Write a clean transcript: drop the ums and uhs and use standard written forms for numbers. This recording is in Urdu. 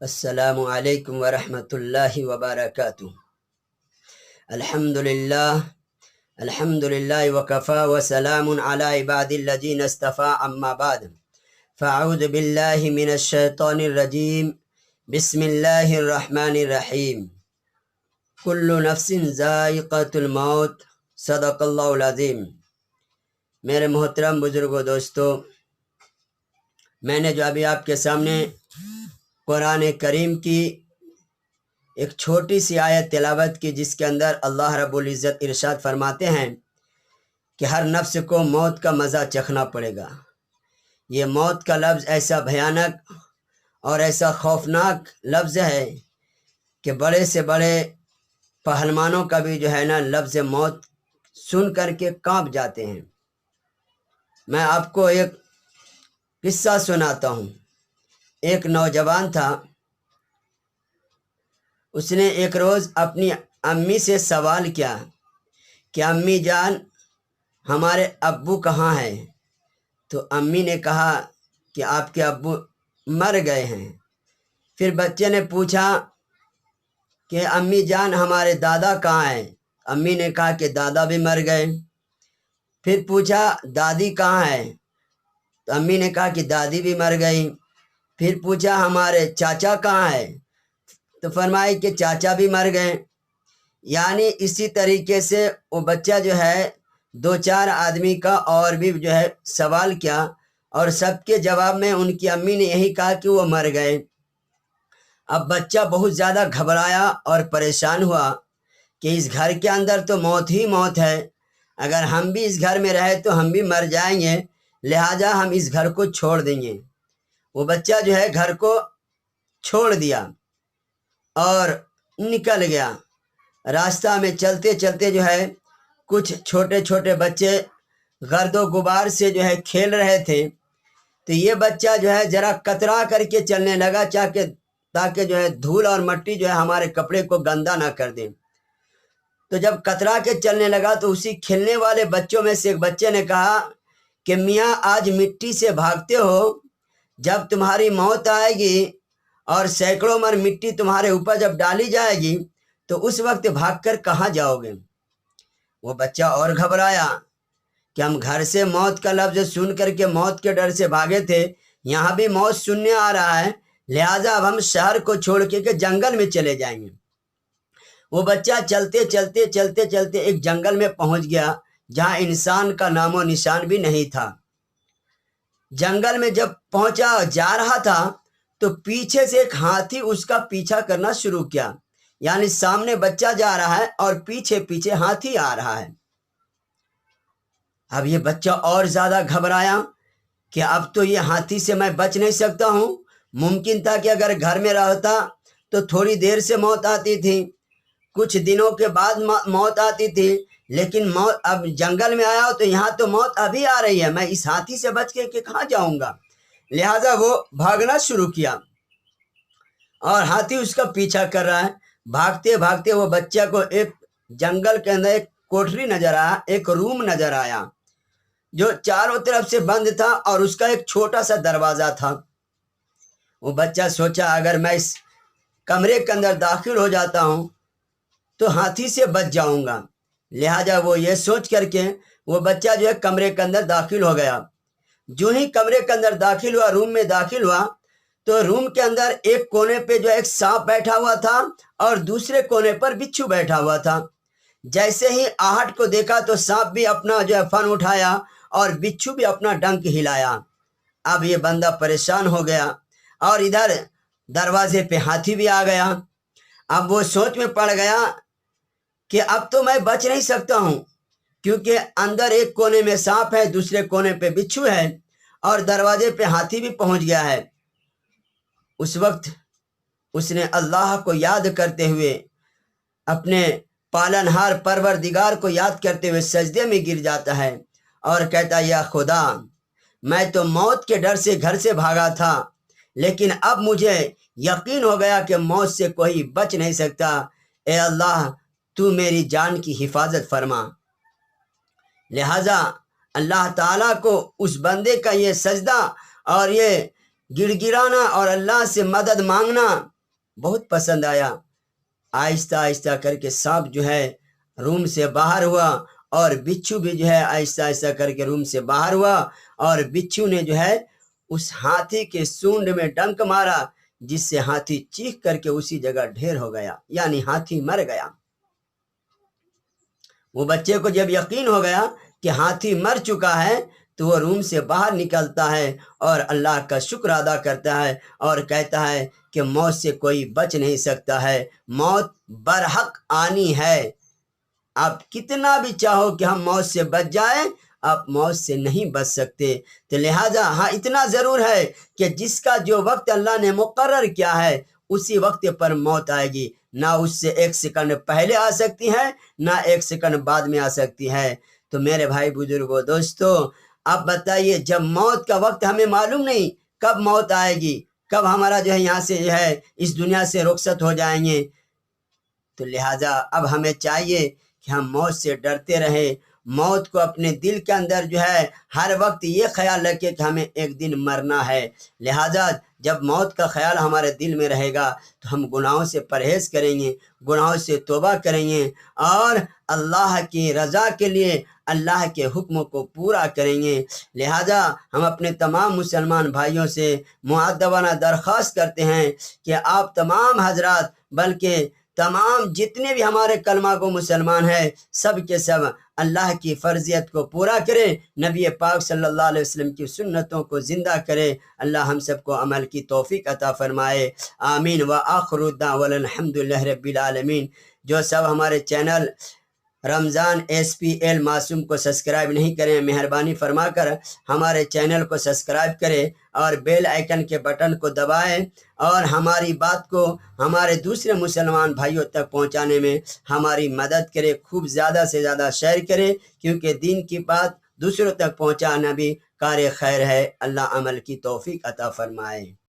السلام علیکم ورحمۃ اللہ وبرکاتہ۔ الحمد للہ وکفا وسلام علی عباد الذین اصطفیٰ اما بعد فاعوذ باللہ من الشیطان الرجیم بسم اللہ الرحمن الرحیم۔ کل نفس ذائقۃ الموت، صدق اللہ العظیم۔ میرے محترم بزرگوں دوستو، میں نے جو ابھی آپ کے سامنے قرآن کریم کی ایک چھوٹی سی آیت تلاوت کی، جس کے اندر اللہ رب العزت ارشاد فرماتے ہیں کہ ہر نفس کو موت کا مزہ چکھنا پڑے گا۔ یہ موت کا لفظ ایسا بھیانک اور ایسا خوفناک لفظ ہے کہ بڑے سے بڑے پہلوانوں کا بھی جو ہے نا لفظ موت سن کر کے کانپ جاتے ہیں۔ میں آپ کو ایک قصہ سناتا ہوں۔ ایک نوجوان تھا، اس نے ایک روز اپنی امی سے سوال کیا کہ امی جان، ہمارے ابو کہاں ہیں؟ تو امی نے کہا کہ آپ کے ابو مر گئے ہیں۔ پھر بچے نے پوچھا کہ امی جان، ہمارے دادا کہاں ہیں؟ امی نے کہا کہ دادا بھی مر گئے۔ پھر پوچھا دادی کہاں ہے؟ تو امی نے کہا کہ دادی بھی مر گئی۔ پھر پوچھا ہمارے چاچا کہاں ہے؟ تو فرمائی کہ چاچا بھی مر گئے۔ یعنی اسی طریقے سے وہ بچہ جو ہے دو چار آدمی کا اور بھی جو ہے سوال کیا، اور سب کے جواب میں ان کی امی نے یہی کہا کہ وہ مر گئے۔ اب بچہ بہت زیادہ گھبرایا اور پریشان ہوا کہ اس گھر کے اندر تو موت ہی موت ہے، اگر ہم بھی اس گھر میں رہے تو ہم بھی مر جائیں گے، لہٰذا ہم اس گھر کو چھوڑ دیں گے۔ وہ بچہ جو ہے گھر کو چھوڑ دیا اور نکل گیا۔ راستہ میں چلتے چلتے جو ہے کچھ چھوٹے چھوٹے بچے گرد و غبار سے جو ہے کھیل رہے تھے، تو یہ بچہ جو ہے ذرا کترا کر کے چلنے لگا تاکہ جو ہے دھول اور مٹی جو ہے ہمارے کپڑے کو گندا نہ کر دیں۔ تو جب کترا کے چلنے لگا تو اسی کھیلنے والے بچوں میں سے ایک بچے نے کہا کہ میاں، آج مٹی سے بھاگتے ہو، جب تمہاری موت آئے گی اور سینکڑوں من مٹی تمہارے اوپر جب ڈالی جائے گی تو اس وقت بھاگ کر کہاں جاؤ گے؟ وہ بچہ اور گھبرایا کہ ہم گھر سے موت کا لفظ سن کر کے موت کے ڈر سے بھاگے تھے، یہاں بھی موت سننے آ رہا ہے، لہٰذا اب ہم شہر کو چھوڑ کے جنگل میں چلے جائیں گے۔ وہ بچہ چلتے چلتے چلتے چلتے ایک جنگل میں پہنچ گیا جہاں انسان کا نام و نشان بھی نہیں تھا۔ جنگل میں جب پہنچا جا رہا تھا تو پیچھے سے ایک ہاتھی اس کا پیچھا کرنا شروع کیا، یعنی سامنے بچہ جا رہا ہے اور پیچھے پیچھے ہاتھی آ رہا ہے۔ اب یہ بچہ اور زیادہ گھبرایا کہ اب تو یہ ہاتھی سے میں بچ نہیں سکتا ہوں، ممکن تھا کہ اگر گھر میں رہتا تو تھوڑی دیر سے موت آتی تھی، کچھ دنوں کے بعد موت آتی تھی، لیکن موت اب جنگل میں آیا ہو تو یہاں تو موت ابھی آ رہی ہے، میں اس ہاتھی سے بچ کے کہاں جاؤں گا؟ لہٰذا وہ بھاگنا شروع کیا اور ہاتھی اس کا پیچھا کر رہا ہے۔ بھاگتے بھاگتے وہ بچہ کو ایک جنگل کے اندر ایک کوٹری نظر آیا، ایک روم نظر آیا جو چاروں طرف سے بند تھا اور اس کا ایک چھوٹا سا دروازہ تھا۔ وہ بچہ سوچا اگر میں اس کمرے کے اندر داخل ہو جاتا ہوں تو ہاتھی سے بچ جاؤں گا، لہٰذا وہ یہ سوچ کر کے وہ بچہ جو ہے کمرے کے اندر داخل ہو گیا۔ جو ہی کمرے کے اندر داخل ہوا، روم میں داخل ہوا، تو روم کے اندر ایک کونے پہ جو ایک سانپ بیٹھا ہوا تھا اور دوسرے کونے پر بچھو بیٹھا ہوا تھا۔ جیسے ہی آہٹ کو دیکھا تو سانپ بھی اپنا جو ہے فن اٹھایا اور بچھو بھی اپنا ڈنک ہلایا۔ اب یہ بندہ پریشان ہو گیا اور ادھر دروازے پہ ہاتھی بھی آ گیا۔ اب وہ سوچ میں پڑ گیا کہ اب تو میں بچ نہیں سکتا ہوں، کیونکہ اندر ایک کونے میں سانپ ہے، دوسرے کونے پہ بچھو ہے اور دروازے پہ ہاتھی بھی پہنچ گیا ہے۔ اس وقت اس نے اللہ کو یاد کرتے ہوئے، اپنے پالنہار پروردگار کو یاد کرتے ہوئے سجدے میں گر جاتا ہے اور کہتا ہے یا خدا، میں تو موت کے ڈر سے گھر سے بھاگا تھا، لیکن اب مجھے یقین ہو گیا کہ موت سے کوئی بچ نہیں سکتا، اے اللہ تو میری جان کی حفاظت فرما۔ لہٰذا اللہ تعالیٰ کو اس بندے کا یہ سجدہ اور یہ گڑ گڑانا اور اللہ سے مدد مانگنا بہت پسند آیا۔ آہستہ آہستہ کر کے سانپ جو ہے روم سے باہر ہوا، اور بچھو بھی جو ہے آہستہ آہستہ کر کے روم سے باہر ہوا، اور بچھو نے جو ہے اس ہاتھی کے سونڈ میں ڈنک مارا، جس سے ہاتھی چیخ کر کے اسی جگہ ڈھیر ہو گیا، یعنی ہاتھی مر گیا۔ وہ بچے کو جب یقین ہو گیا کہ ہاتھی مر چکا ہے تو وہ روم سے باہر نکلتا ہے اور اللہ کا شکر ادا کرتا ہے اور کہتا ہے کہ موت سے کوئی بچ نہیں سکتا ہے، موت برحق آنی ہے۔ آپ کتنا بھی چاہو کہ ہم موت سے بچ جائیں، آپ موت سے نہیں بچ سکتے۔ تو لہٰذا ہاں اتنا ضرور ہے کہ جس کا جو وقت اللہ نے مقرر کیا ہے اسی وقت پر موت آئے گی، نہ اس سے 1 سیکنڈ پہلے آ سکتی ہے، نہ 1 سیکنڈ بعد میں آ سکتی ہے۔ تو میرے بھائی بزرگوں دوستو، اب بتائیے جب موت کا وقت ہمیں معلوم نہیں کب موت آئے گی، کب ہمارا جو ہے یہاں سے جو ہے اس دنیا سے رخصت ہو جائیں گے، تو لہٰذا اب ہمیں چاہیے کہ ہم موت سے ڈرتے رہیں، موت کو اپنے دل کے اندر جو ہے ہر وقت یہ خیال رکھے کہ ہمیں ایک دن مرنا ہے۔ لہٰذا جب موت کا خیال ہمارے دل میں رہے گا تو ہم گناہوں سے پرہیز کریں گے، گناہوں سے توبہ کریں گے، اور اللہ کی رضا کے لیے اللہ کے حکم کو پورا کریں گے۔ لہٰذا ہم اپنے تمام مسلمان بھائیوں سے مؤدبانہ درخواست کرتے ہیں کہ آپ تمام حضرات، بلکہ تمام جتنے بھی ہمارے کلمہ گو مسلمان ہیں، سب کے سب اللہ کی فرضیت کو پورا کرے، نبی پاک صلی اللہ علیہ وسلم کی سنتوں کو زندہ کرے۔ اللہ ہم سب کو عمل کی توفیق عطا فرمائے، آمین۔ وآخر دعوانا الحمد للہ رب العالمین۔ جو سب ہمارے چینل رمضان SPL معصوم کو سبسکرائب نہیں کریں، مہربانی فرما کر ہمارے چینل کو سبسکرائب کریں اور بیل آئیکن کے بٹن کو دبائیں، اور ہماری بات کو ہمارے دوسرے مسلمان بھائیوں تک پہنچانے میں ہماری مدد کرے، خوب زیادہ سے زیادہ شیئر کرے، کیونکہ دین کی بات دوسروں تک پہنچانا بھی کار خیر ہے۔ اللہ عمل کی توفیق عطا فرمائے۔